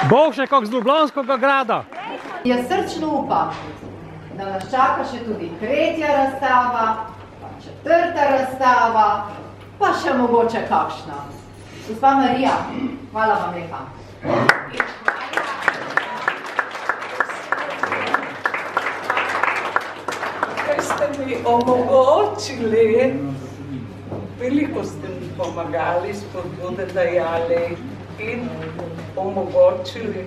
Bog še kak z Ljubljanskega grada. Jaz srčno upam, da nas čaka še tudi tretja razstava, pa četrta razstava, pa še mogoče kakšna. Gospa Marija, hvala vam lepa. Kaj ste mi omogočili, veliko ste mi pomagali, spodbude dajali in omogočili,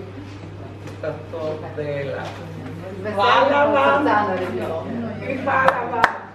da to dela. Hvala vam in hvala vam.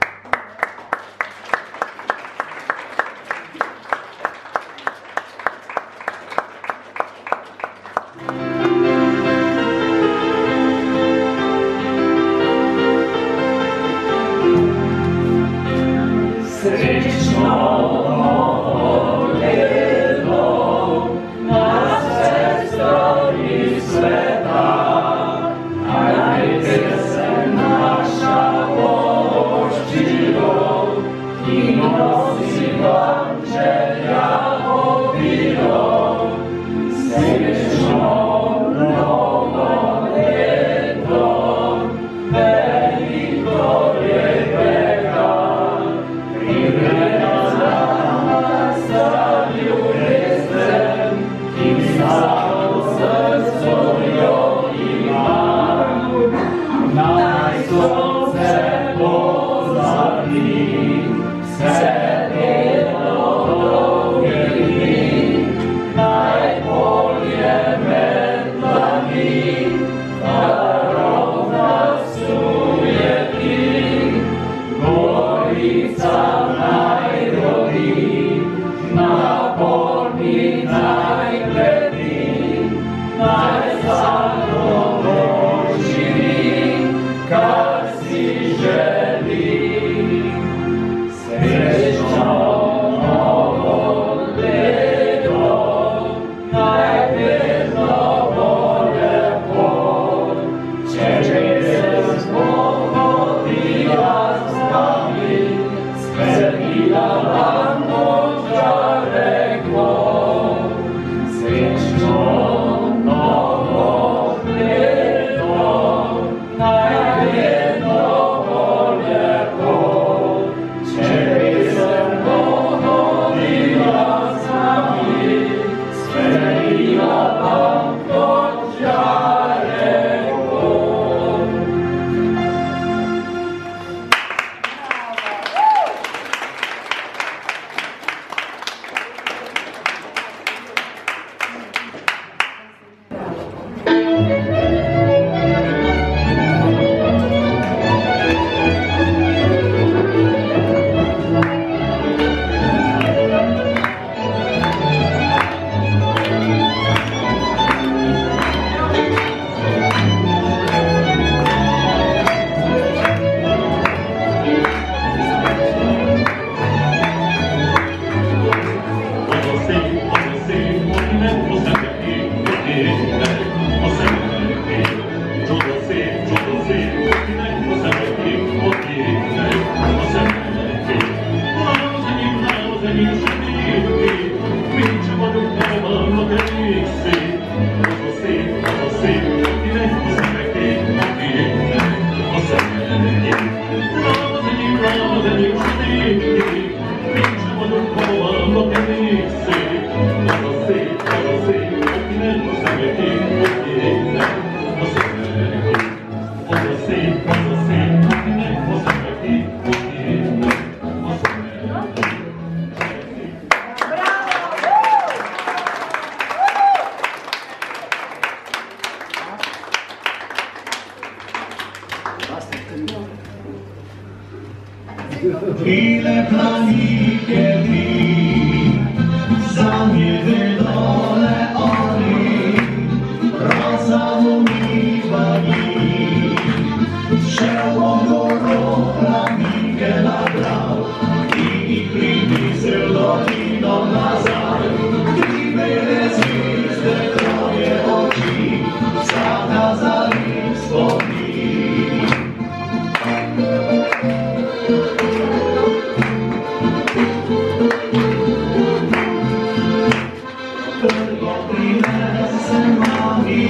Prinese Maria.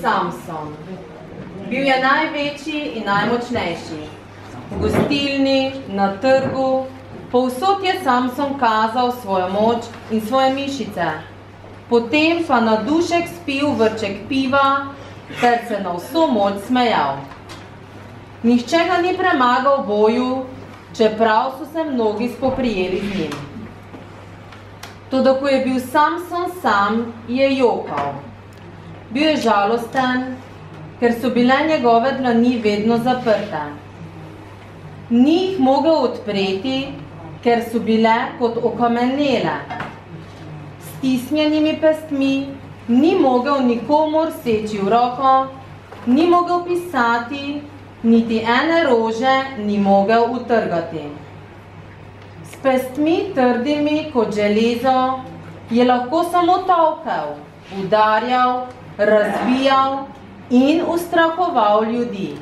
Samson. Bil je največji in najmočnejši. V gostilni, na trgu, povsod je Samson kazal svojo moč in svoje mišice. Potem pa na dušek spil vrček piva, ter se na vso moč smejal. Nihče ga ni premagal v boju, čeprav so se mnogi spoprijeli z njim. Toda ko je bil Samson sam, je jokal. Bil je žalosten, ker so bile njegove dlani vedno zaprte. Ni jih mogel odpreti, ker so bile kot okamenele. S stisnjenimi pestmi ni mogel nikomur seči v roko, ni mogel pisati, niti ene rože ni mogel utrgati. S pestmi trdimi kot železo je lahko samo tolkel, udarjal, razbijal in ustrahoval ljudi.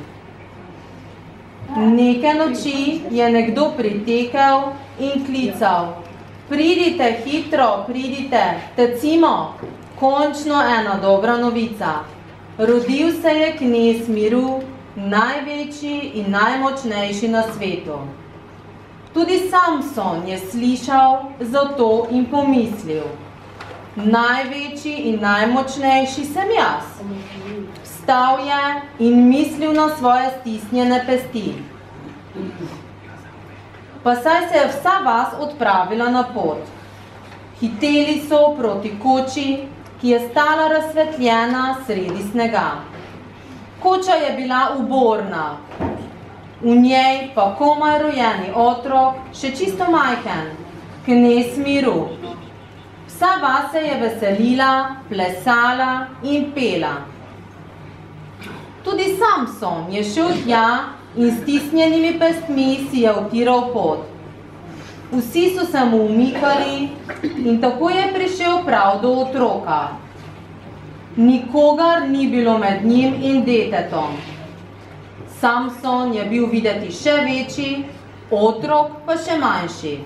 Neke noči je nekdo pritekel in klical: pridite, hitro, pridite, tecimo, končno ena dobra novica. Rodil se je knez miru, največji in najmočnejši na svetu. Tudi Samson je slišal za to in pomislil: največji in najmočnejši sem jaz. Vstal je in mislil na svoje stisnjene pesti. Pa saj se je vsa vas odpravila na pot. Hiteli so proti koči, ki je stala razsvetljena sredi snega. Koča je bila uborna, v njej pa komaj rojeni otrok, še čisto majhen, knez miru. Vsa vas se je veselila, plesala in pela. Tudi Samson je šel tja in s stisnjenimi pestmi si je utiral pot. Vsi so se mu umikali in tako je prišel prav do otroka. Nikogar ni bilo med njim in detetom. Samson je bil videti še večji, otrok pa še manjši.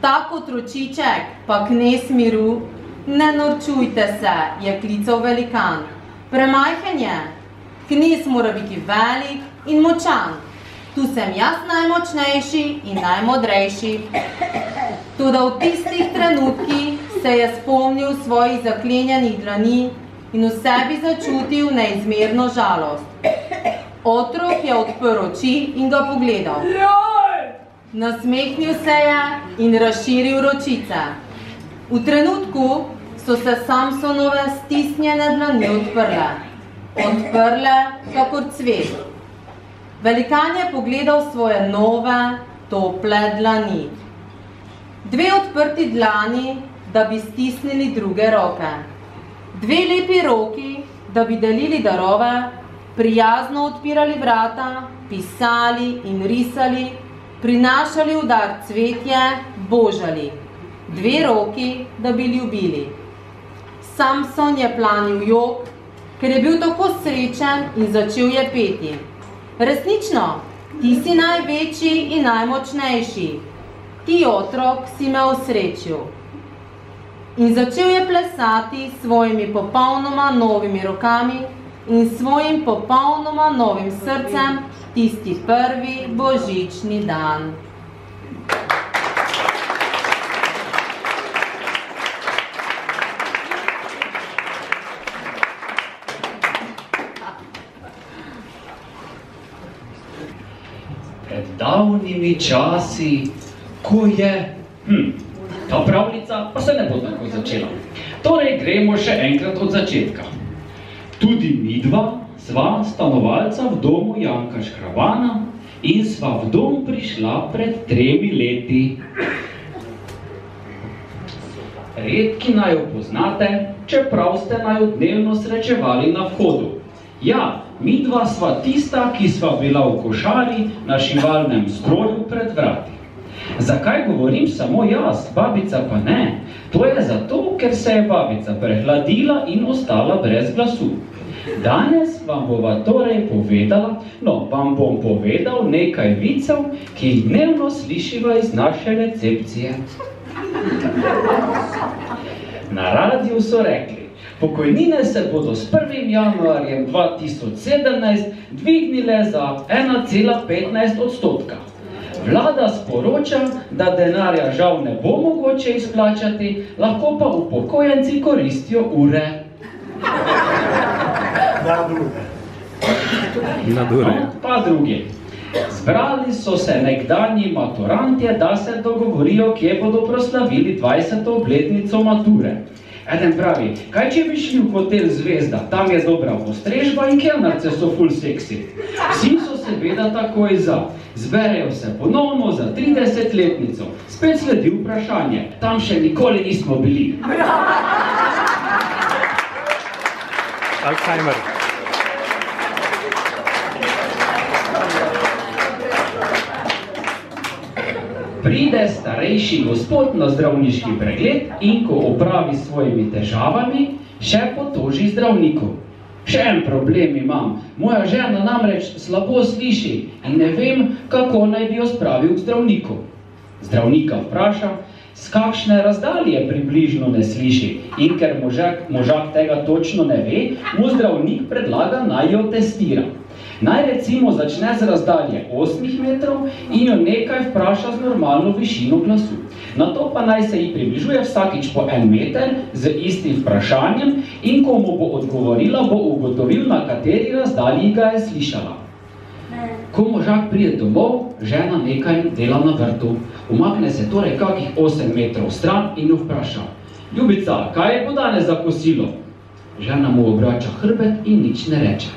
Tak otročiček, pa knez miru, ne norčujte se, je klical velikan. Premajhen je, knez mora biti velik in močan. Tu sem jaz najmočnejši in najmodrejši. Toda v tistih trenutkih se je spomnil svojih zaklenjenih dlani in v sebi začutil neizmerno žalost. Otrok je odprl oči in ga pogledal. Nasmehnil se je in razširil ročice. V trenutku so se Samsonove stisnjene dlani odprle. Odprle kakor cvet. Velikan je pogledal svoje nove, tople dlani. Dve odprti dlani, da bi stisnili druge roke. Dve lepi roki, da bi delili darove, prijazno odpirali vrata, pisali in risali, prinašali v dar cvetje, božali. Dve roki, da bi ljubili. Samson je planil jok, ker je bil tako srečen in začel je peti. Resnično, ti si največji in najmočnejši. Ti, otrok, si me osrečil. In začel je plesati s svojimi popolnoma novimi rokami in svojim popolnoma novim srcem tisti prvi božični dan. Pred davnimi časi, ko je... Ta pravljica pa se ne bo tako začela. Torej gremo še enkrat od začetka. Tudi midva sva stanovalca v domu Janka Škrabana in sva v dom prišla pred 3 leti. Redki naj jo poznate, čeprav ste naj jo dnevno srečevali na vhodu. Ja, midva sva tista, ki sva bila v košari na šivalnem stroju pred vrati. Zakaj govorim samo jaz, babica pa ne? To je zato, ker se je babica prehladila in ostala brez glasu. Danes vam bova torej povedala, vam bom povedal nekaj vicev, ki jih dnevno slišiva iz naše recepcije. Na radiju so rekli, Pokojnine se bodo s 1. januarjem 2017 dvignile za 1,15%. Vlada sporoča, da denarja žal ne bo mogoče izplačati, lahko pa upokojenci koristijo ure. Pa drugi. Zbrali so se nekdanji maturantje, da se dogovorijo, kje bodo proslavili 20. obletnico mature. Eden pravi, kaj če bi šli v hotel Zvezda, tam je dobra postrežba in kelnarce so ful seksi. Vsi so seveda takoj za. Zberejo se ponovno za 30-letnico. Spet sledi vprašanje, tam še nikoli nismo bili. Alzheimer. Pride starejši gospod na zdravniški pregled in ko opravi svojimi težavami, še potoži zdravniku. Še en problem imam. Moja žena namreč slabo sliši in ne vem, kako naj bi jo spravil k zdravniku. Zdravnika vpraša, s kakšne razdalje približno ne sliši in ker možak tega točno ne ve, mu zdravnik predlaga naj jo testira. Naj recimo začne z razdalje 8 metrov in jo nekaj vpraša z normalno višino glasu. Nato pa naj se ji približuje vsakič po 1 meter z istim vprašanjem in ko mu bo odgovorila, bo ugotovil, na kateri razdalji ga je slišala. Ko možak pride domov, žena nekaj dela na vrtu. Umakne se torej kakih 8 metrov stran in jo vpraša. Ljubica, kaj bo danes za kosilo? Žena mu obrača hrbet in nič ne reče.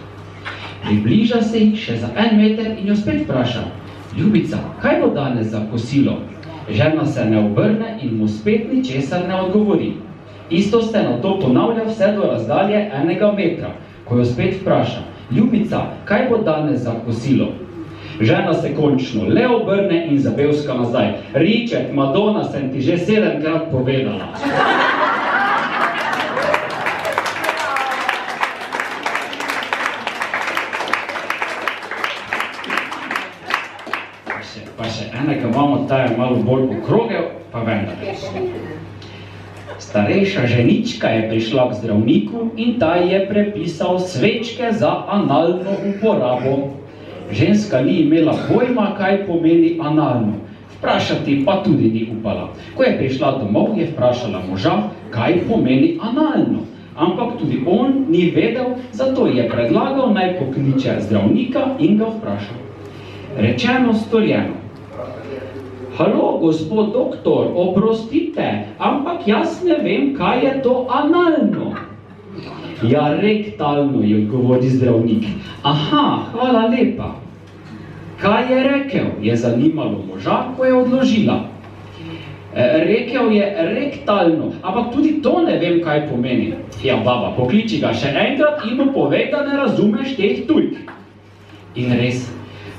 Približa se jih še za 1 meter in jo spet vpraša. Ljubica, kaj bo danes za kosilo? Žena se ne obrne in mu spet ničesar ne odgovori. Isto se nato ponavlja vse do razdalje 1 metra, ko jo spet vpraša. Ljubica, kaj bo danes za kosilo? Žena se končno le obrne in zabevska nazaj. Richard, Madonna, sem ti že 7-krat povedala. Pa še enega imamo, ta je malo bolj okrogel, pa vendar. Starejša ženička je prišla k zdravniku in ta je prepisal svečke za analno uporabo. Ženska ni imela pojma, kaj pomeni analno. Vprašati pa tudi ni upala. Ko je prišla domov, je vprašala moža, kaj pomeni analno. Ampak tudi on ni vedel, zato je predlagal naj pokliče zdravnika in ga vprašal. Rečeno, storjeno. Halo, gospod doktor, oprostite, ampak jaz ne vem, kaj je to analno. Ja, rektalno, je odgovori zdravnik. Aha, hvala lepa. Kaj je rekel? Je zanimalo moža, ko je odložila. Rekel je rektalno, ampak tudi to ne vem, kaj pomeni. Ja, baba, pokliči ga še enkrat in mu povej, da ne razumeš teh tujk. In res,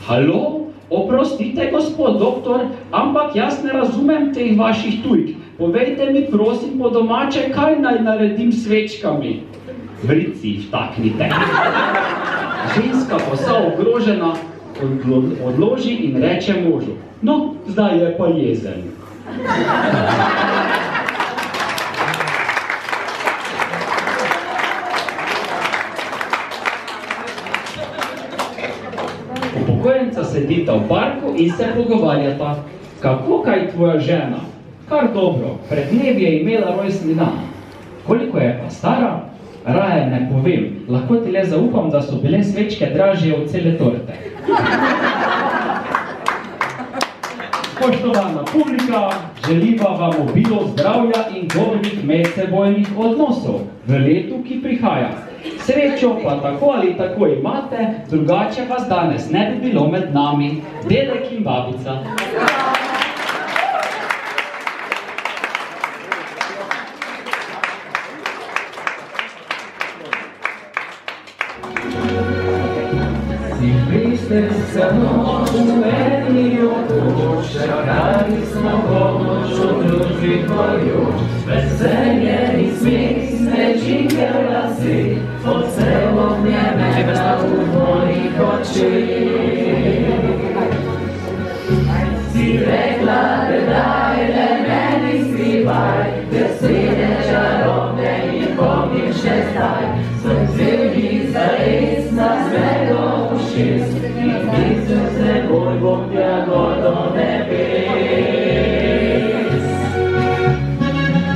halo, oprostite, gospod doktor, ampak jaz ne razumem teh vaših tujk. Povejte mi, prosim, po domače, kaj naj naredim s svečkami. Vrici vtaknite. Ženska vsa ogrožena odloži in reče možu. No, zdaj je pa jezen. Upokojenca sedita v parku in se pogovarjata. Kako kaj tvoja žena? Kar dobro, pred dnevi je imela rojstni dan. Koliko je pa stara? Raje ne povem. Lahko ti le zaupam, da so bile svečke dražje od cele torte. Spoštovana publika, želiva vam obilo zdravja in dobrih medsebojnih odnosov v letu, ki prihaja. Srečo pa tako ali tako imate, drugače vas danes ne bi bilo med nami. Dedek in babica. Silvester se noč v eni otoč, čakali smo pomoč od družbi tvojoč. Veselje in smeh, snečinke v lasi, odsev ognjemena v mojih očih. Si rekla, da daj le meni skrivaj, besede čarobne in pomnim še tja gor do nebes.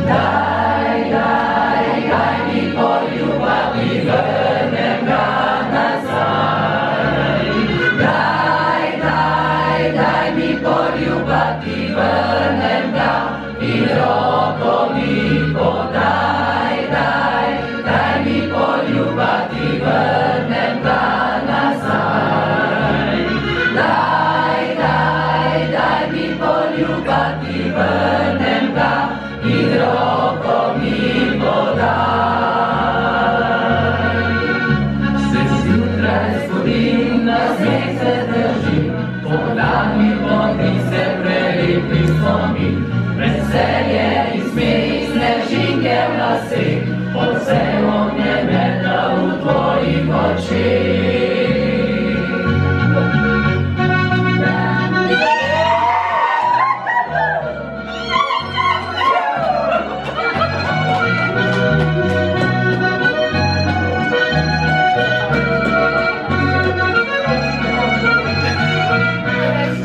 Daj mi poljubati, vrnem ga nazaj. Daj mi poljubati, vrnem ga in roko mi podaj. Daj mi poljubati, vrnem ga nazaj. Daj mi poljubati, vrnem ga in roko mi podaj. Se zjutraj zbudim, na sneg se držim, pogledam mi vodi se prelepi spomin. Veselje in smeh, snežinke v laseh, vse ognje meta v tvojih očeh.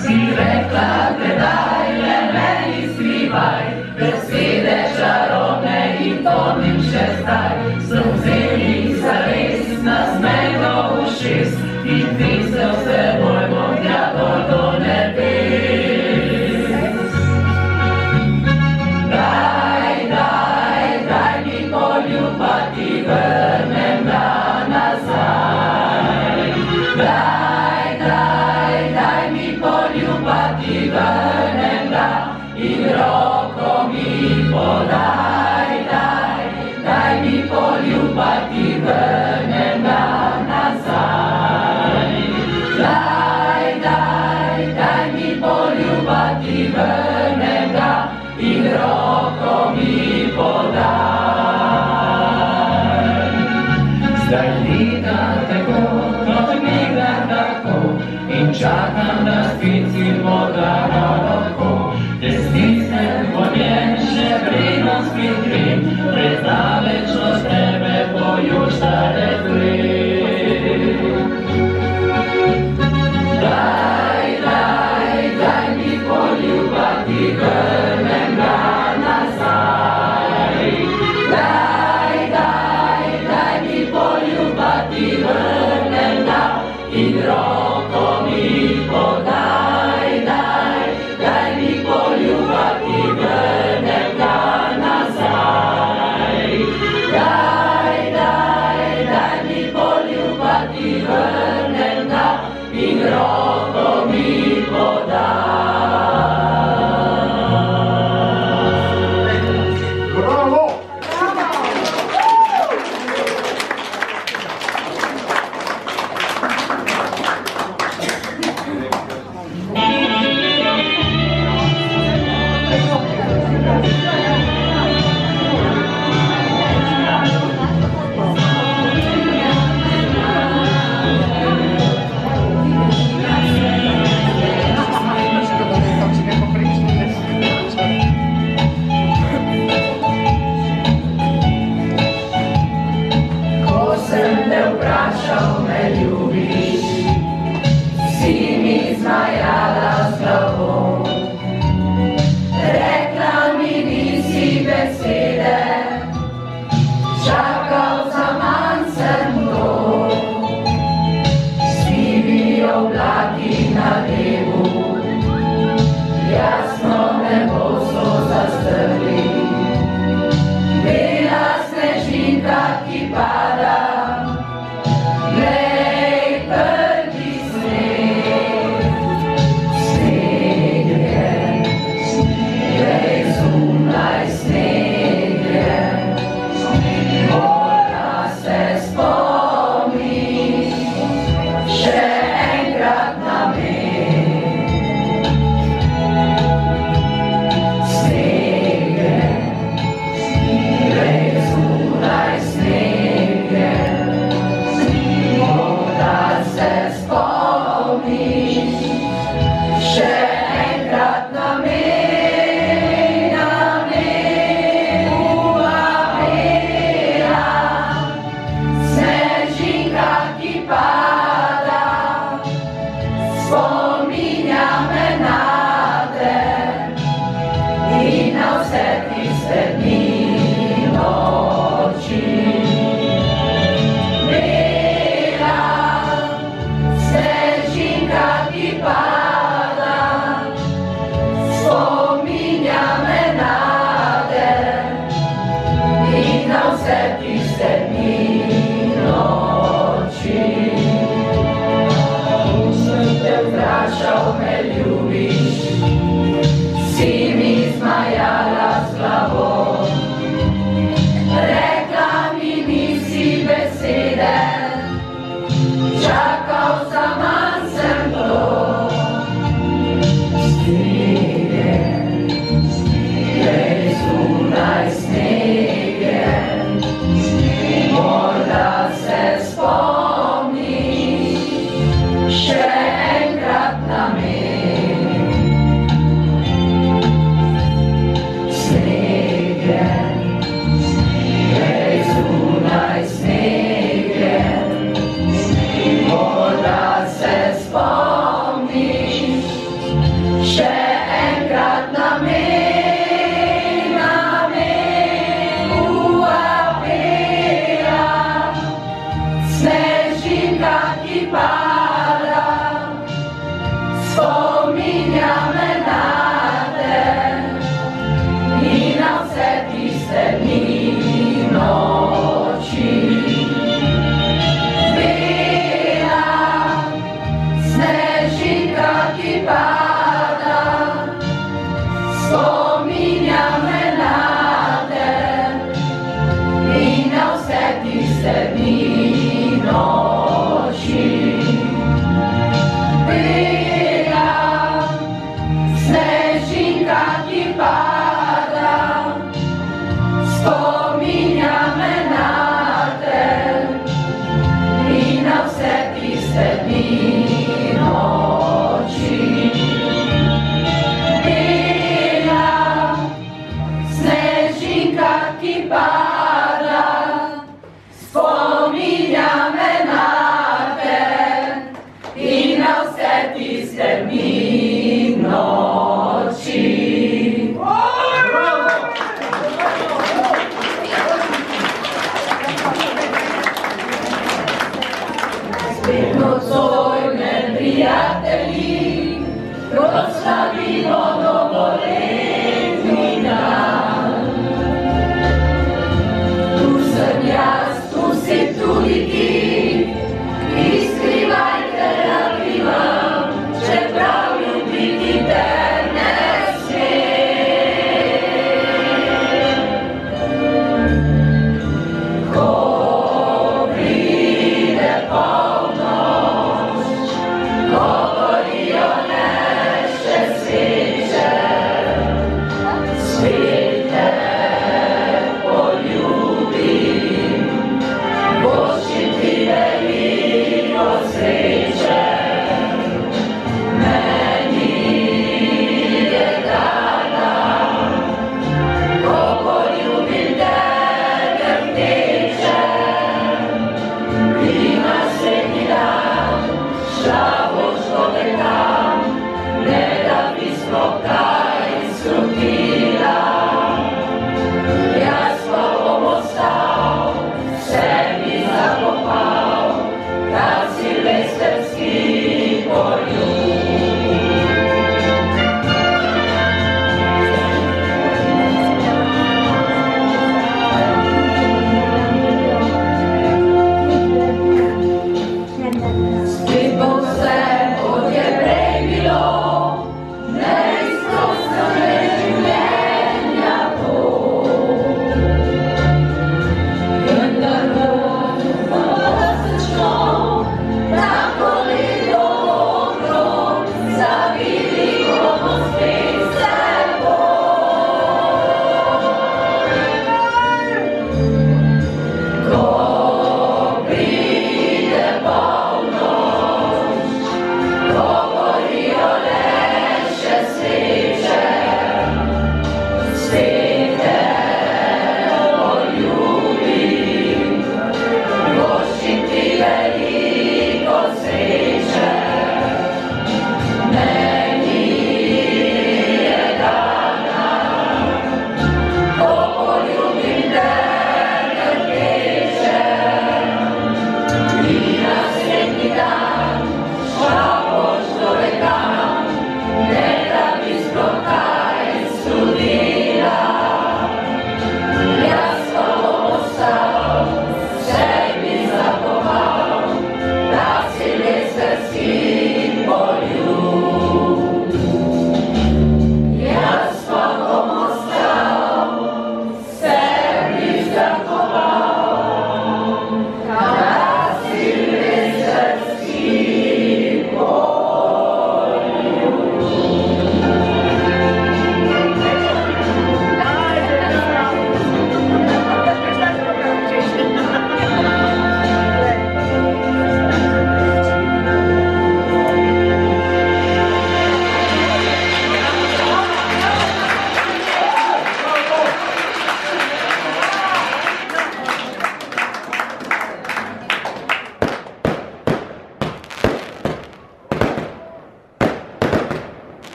Si rekla, gledaj, le meni skrivaj, besede čarobne in pomnim še zdaj. So vzeli zares nasmejno ušes in trisel se boj bom tja gor do nebes. Daj mi poljubati, vrnem ga nazaj. Daj mi poljubati, vrnem ga in roko mi podaj. Daj mi poljubati, vrnem ga nazaj. Daj mi poljubati, vrnem ga in roko mi podaj. Zdaj gledam tako, kot nekdaj tako, in čakam, da spet si voda lahko. Te stisnem po njem, še preden spet grem, predaleč od tebe pojuž dalek grem. Daj mi poljubati, vrnem ga nazaj. Daj mi poljubati, vrnem ga in roko mi podaj. Daj mi čeprav me ljubiš, si mi zmajala z glavo. Rekla mi nisi besede, čakal zaman sem to. Snege, glej zunaj snege, morda se spomniš še enkrat na me. Snege, glej zunaj snege, morda se spomniš še enkrat na me. Snežinka, ki pada, spominja me nate in na vse tiste dni in noči. Bela snežinka, ki pada, spominja me nate in na vse tiste dni in noči. Bela snežinka, ki pada, spominja me nate in na vse tiste dni in noči. Bela snežinka, ki pada, spominja me nate in na vse tiste dni in noči. Spet nocoj me prijatelji,